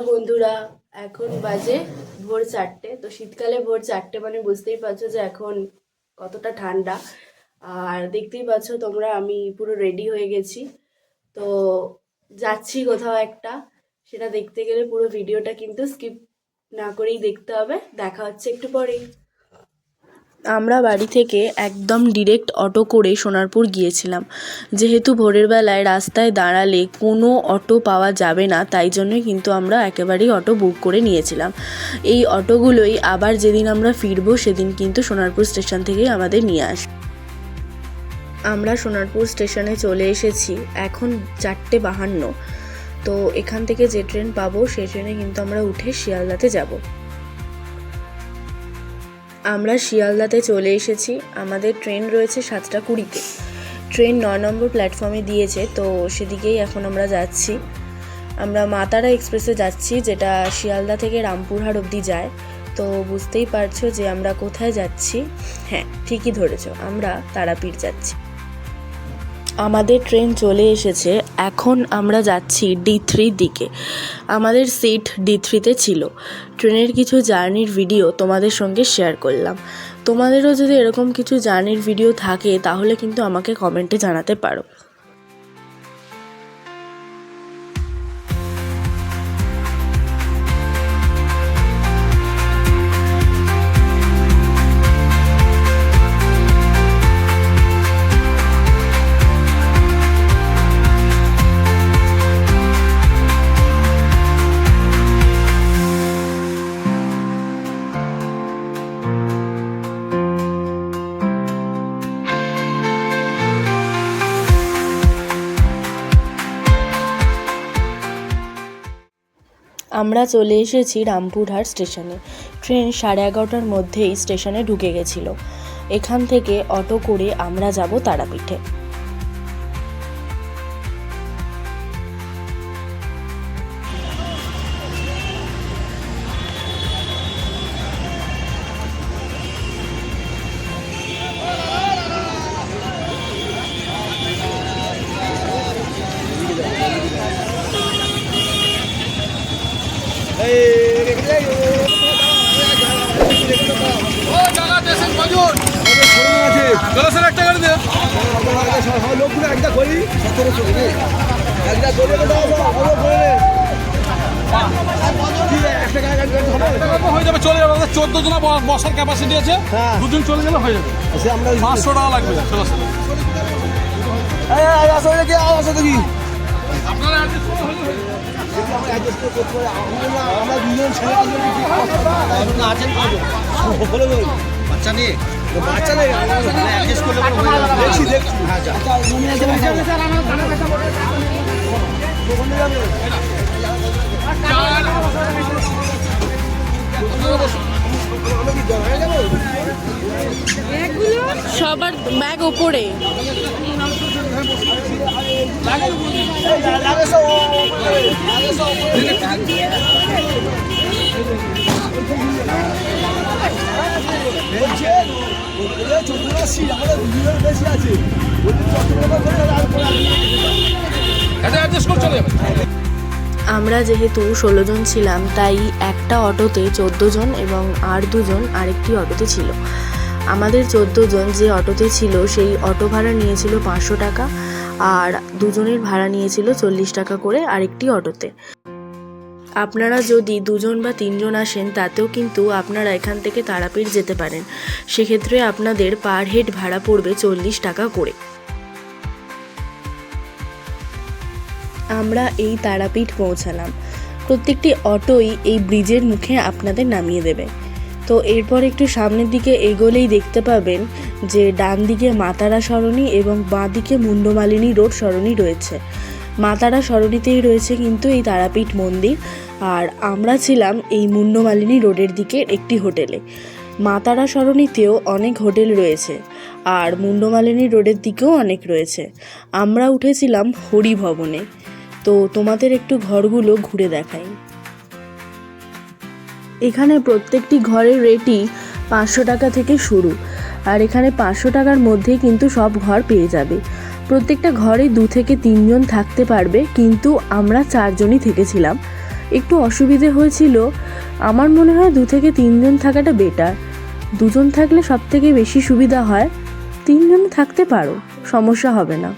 বন্ধুরা, এখন বাজে ভোর 4টে। তো শীতকালে ভোর 4টে মানে বুঝতেই পারছো যে এখন কতটা ঠান্ডা। আর দেখতেই পাচ্ছ তোমরা, আমি পুরো রেডি হয়ে গেছি। তো যাচ্ছি কোথাও একটা, সেটা দেখতে গেলে পুরো ভিডিওটা কিন্তু স্কিপ না করেই দেখতে হবে। দেখা হচ্ছে একটু পরেই। আমরা বাড়ি থেকে একদম ডিরেক্ট অটো করে সোনারপুর গিয়েছিলাম। যেহেতু ভোরের বেলায় রাস্তায় দাঁড়ালে কোনো অটো পাওয়া যাবে না, তাই জন্যই কিন্তু আমরা একেবারেই অটো বুক করে নিয়েছিলাম। এই অটোগুলোই আবার যেদিন আমরা ফিরবো সেদিন কিন্তু সোনারপুর স্টেশন থেকেই আমাদের নিয়ে আসবে। আমরা সোনারপুর স্টেশনে চলে এসেছি, এখন 4:52। তো এখান থেকে যে ট্রেন পাবো সেই ট্রেনে কিন্তু আমরা উঠে শিয়ালদাতে যাব। আমরা শিয়ালদাতে চলে এসেছি। আমাদের ট্রেন রয়েছে 7:20-তে। ট্রেন 9 নম্বর প্ল্যাটফর্মে দিয়েছে, তো সেদিকেই এখন আমরা যাচ্ছি। আমরা মা তারা এক্সপ্রেসে যাচ্ছি, যেটা শিয়ালদা থেকে রামপুরহাট অবধি যায়। তো বুঝতেই পারছো যে আমরা কোথায় যাচ্ছি। হ্যাঁ, ঠিকই ধরেছো, আমরা তারাপীঠ যাচ্ছি। আমাদের ট্রেন চলে এসেছে, এখন আমরা যাচ্ছি D3 দিকে। আমাদের সিট D3-তে ছিল। ট্রেনের কিছু জার্নির ভিডিও তোমাদের সঙ্গে শেয়ার করলাম। তোমাদেরও যদি এরকম কিছু জার্নির ভিডিও থাকে তাহলে কিন্তু আমাকে কমেন্টে জানাতে পারো। আমরা চলে এসেছি রামপুরহাট স্টেশনে। ট্রেন 11:30টার মধ্যেই স্টেশনে ঢুকে গেছিল। এখান থেকে অটো করে আমরা যাব তারাপীঠে। হয়ে যাবে, চলে যাবে। 14 জন বসার ক্যাপাসিটি আছে, দুজন চলে গেলে হয়ে যাবে। 500 টাকা লাগবে। আপনারা বাচ্চা নিয়ে সবার ব্যাগ ওপরে। আমরা যেহেতু 16 জন ছিলাম, তাই একটা অটোতে 14 জন এবং আর দুজন আরেকটি অটোতে ছিল। আমাদের 14 জন যে অটোতে ছিল সেই অটো ভাড়া নিয়েছিল 500 টাকা, আর দুজনের ভাড়া নিয়েছিল 40 টাকা করে আরেকটি অটোতে। আপনারা যদি 2 জন বা 3 জন আসেন তাতেও কিন্তু আপনারা এখান থেকে তারাপীঠ যেতে পারেন। সেক্ষেত্রে আপনাদের পার হেড ভাড়া পড়বে 40 টাকা করে। আমরা এই তারাপীঠ পৌঁছালাম। প্রত্যেকটি অটোই এই ব্রিজের মুখে আপনাদের নামিয়ে দেবে। তো এরপর একটু সামনের দিকে এগোলেই দেখতে পাবেন যে ডান দিকে মা তারা সরণি এবং বাঁ দিকে মুন্ডমালিনী রোড সরণি রয়েছে। মা তারা সরণিতেই রয়েছে কিন্তু এই তারাপীঠ মন্দির। আর আমরা ছিলাম এই মুন্ডমালিনী রোডের দিকে একটি হোটেলে। মা তারা সরণিতেও অনেক হোটেল রয়েছে, আর মুন্ডমালিনী রোডের দিকেও অনেক রয়েছে। আমরা উঠেছিলাম হরিভবনে। তো তোমাদের একটু ঘরগুলো ঘুরে দেখাই। এখানে প্রত্যেকটি ঘরের রেটই 500 টাকা থেকে শুরু, আর এখানে 500 টাকার মধ্যেই কিন্তু সব ঘর পেয়ে যাবে। প্রত্যেকটা ঘরে 2 থেকে 3 জন থাকতে পারবে, কিন্তু আমরা 4 জনই থেকেছিলাম। একটু অসুবিধে হয়েছিল। আমার মনে হয় 2 থেকে 3 জন থাকাটা বেটার। 2 জন থাকলে সব থেকে বেশি সুবিধা হয়। 3 জন থাকতে পারো, সমস্যা হবে না।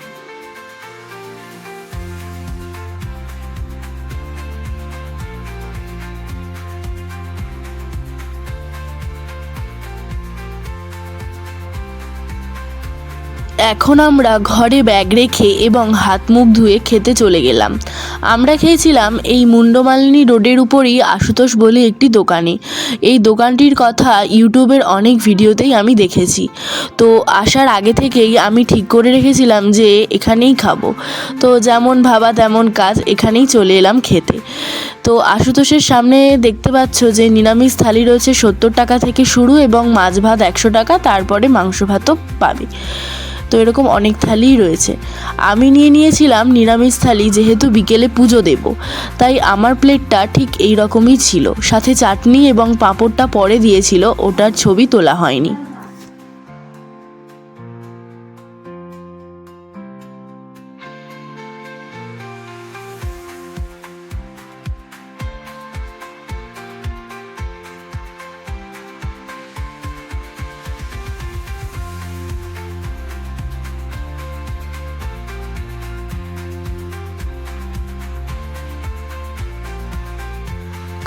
এখন আমরা ঘরে ব্যাগ রেখে এবং হাত মুখ ধুয়ে খেতে চলে গেলাম। আমরা খেয়েছিলাম এই মুন্ডমালিনী রোডের উপরই আশুতোষ বলে একটি দোকানে। এই দোকানটির কথা ইউটিউবের অনেক ভিডিওতেই আমি দেখেছি। তো আসার আগে থেকেই আমি ঠিক করে রেখেছিলাম যে এখানেই খাবো। তো যেমন ভাবা তেমন কাজ, এখানেই চলে এলাম খেতে। তো আশুতোষের সামনে দেখতে পাচ্ছ যে নিরামিষ থালি রয়েছে 70 টাকা থেকে শুরু এবং মাছ ভাত 100 টাকা, তারপরে মাংস ভাতও পাবে। তো এরকম অনেক থালিই রয়েছে। আমি নিয়েছিলাম নিরামিষ থালি, যেহেতু বিকেলে পুজো দেব, তাই আমার প্লেটটা ঠিক এই রকমই ছিল। সাথে চাটনি এবং পাঁপড়টা পরে দিয়েছিল, ওটার ছবি তোলা হয়নি।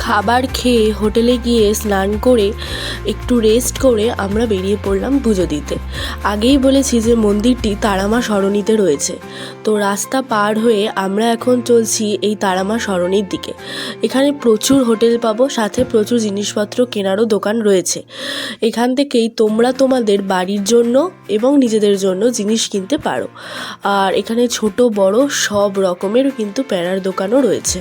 খাবার খেয়ে হোটেলে গিয়ে স্নান করে একটু রেস্ট করে আমরা বেরিয়ে পড়লাম পুজো দিতে। আগেই বলেছি যে মন্দিরটি তারামা সরণিতে রয়েছে। তো রাস্তা পার হয়ে আমরা এখন চলছি এই তারামা সরণির দিকে। এখানে প্রচুর হোটেল পাবো, সাথে প্রচুর জিনিসপত্র কেনারও দোকান রয়েছে। এখান থেকেই তোমরা তোমাদের বাড়ির জন্য এবং নিজেদের জন্য জিনিস কিনতে পারো। আর এখানে ছোট বড় সব রকমের কিন্তু প্যারার দোকানও রয়েছে।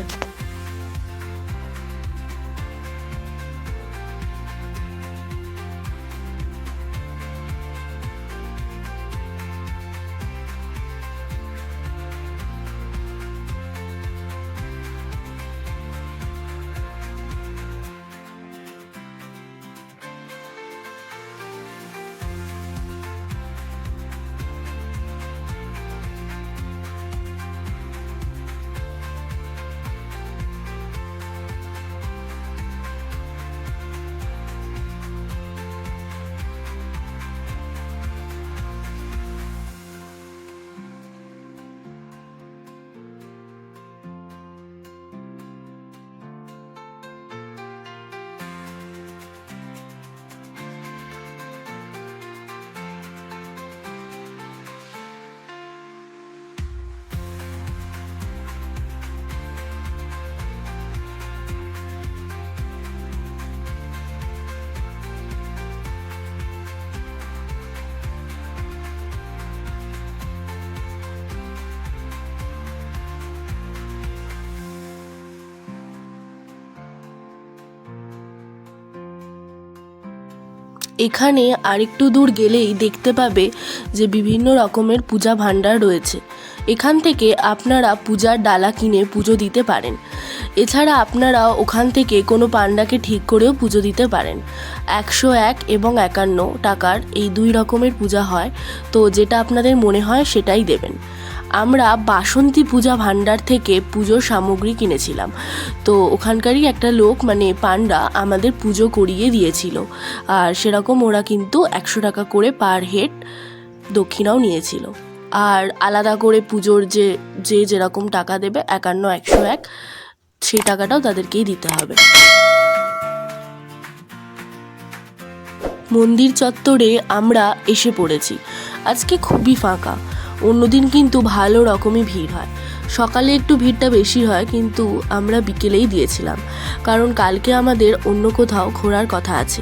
এখানে আরেকটু দূর গেলেই দেখতে পাবে যে বিভিন্ন রকমের পূজা ভাণ্ডার রয়েছে। এখান থেকে আপনারা পূজার ডালা কিনে পুজো দিতে পারেন। এছাড়া আপনারা ওখান থেকে কোনো পান্ডাকে ঠিক করেও পুজো দিতে পারেন। 101 এবং 51 টাকার এই 2 রকমের পূজা হয়। তো যেটা আপনাদের মনে হয় সেটাই দেবেন। আমরা বাসন্তী পূজা ভাণ্ডার থেকে পুজোর সামগ্রী কিনেছিলাম। তো ওখানকারই একটা লোক মানে পান্ডা আমাদের পুজো করিয়ে দিয়েছিল। আর সেরকম ওরা কিন্তু 100 টাকা করে পার হেড দক্ষিণাও নিয়েছিল। আর আলাদা করে পুজোর যে যেরকম টাকা দেবে 51, 101 সেই টাকাটাও তাদেরকেই দিতে হবে। মন্দির চত্বরে আমরা এসে পড়েছি। আজকে খুবই ফাঁকা। অন্যদিন কিন্তু ভালো রকমই ভিড় হয়। সকালে একটু ভিড়টা বেশি হয়, কিন্তু আমরা বিকেলেই দিয়েছিলাম, কারণ কালকে আমাদের অন্য কোথাও ঘোরার কথা আছে।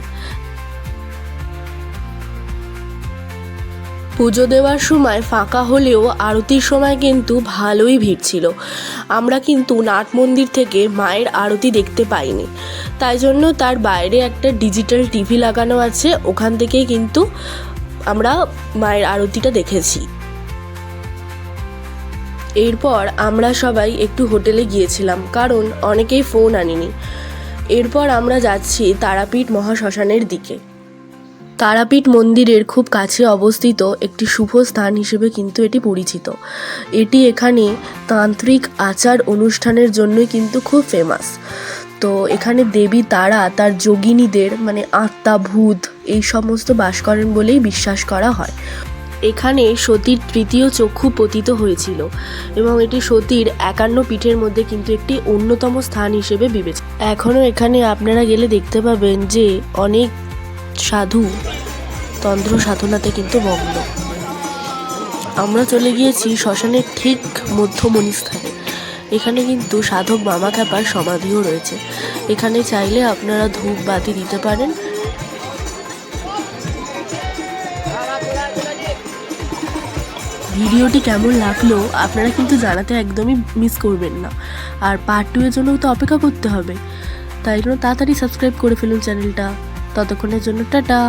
পুজো দেওয়ার সময় ফাঁকা হলেও আরতির সময় কিন্তু ভালোই ভিড় ছিল। আমরা কিন্তু নাট মন্দির থেকে মায়ের আরতি দেখতে পাইনি, তাই জন্য তার বাইরে একটা ডিজিটাল টিভি লাগানো আছে, ওখান থেকেই কিন্তু আমরা মায়ের আরতিটা দেখেছি। এরপর আমরা সবাই একটু হোটেলে গিয়েছিলাম, কারণ অনেকেই ফোন আনিনি। এরপর আমরা যাচ্ছি তারাপীঠ মহাশ্মশানের দিকে। তারাপীঠ মন্দিরের খুব কাছে অবস্থিত একটি শুভ স্থান হিসেবে কিন্তু এটি পরিচিত। এটি এখানে তান্ত্রিক আচার অনুষ্ঠানের জন্যই কিন্তু খুব ফেমাস। তো এখানে দেবী তারা তার যোগিনীদের মানে আত্মা ভূত এই সমস্ত বাস করেন বলেই বিশ্বাস করা হয়। এখানে সতীর তৃতীয় চক্ষু পতিত হয়েছিল এবং এটি সতীর 51 পীঠের মধ্যে কিন্তু একটি অন্যতম স্থান হিসেবে বিবেচিত। এখনও এখানে আপনারা গেলে দেখতে পাবেন যে অনেক সাধু তন্ত্র সাধনাতে কিন্তু মগ্ন। আমরা চলে গিয়েছি শ্মশানের ঠিক মধ্যমণি স্থানে। এখানে কিন্তু সাধক মামা খ্যাপার সমাধিও রয়েছে। এখানে চাইলে আপনারা ধূপ বাতি দিতে পারেন। ভিডিওটি কেমন লাগলো আপনারা কিন্তু জানাতে একদমই মিস করবেন না। আর পার্ট 2 এর জন্য তো অপেক্ষা করতে হবে, তাই জন্য তাড়াতাড়ি সাবস্ক্রাইব করে ফেলুন চ্যানেলটা। ততক্ষণের জন্য টাটা।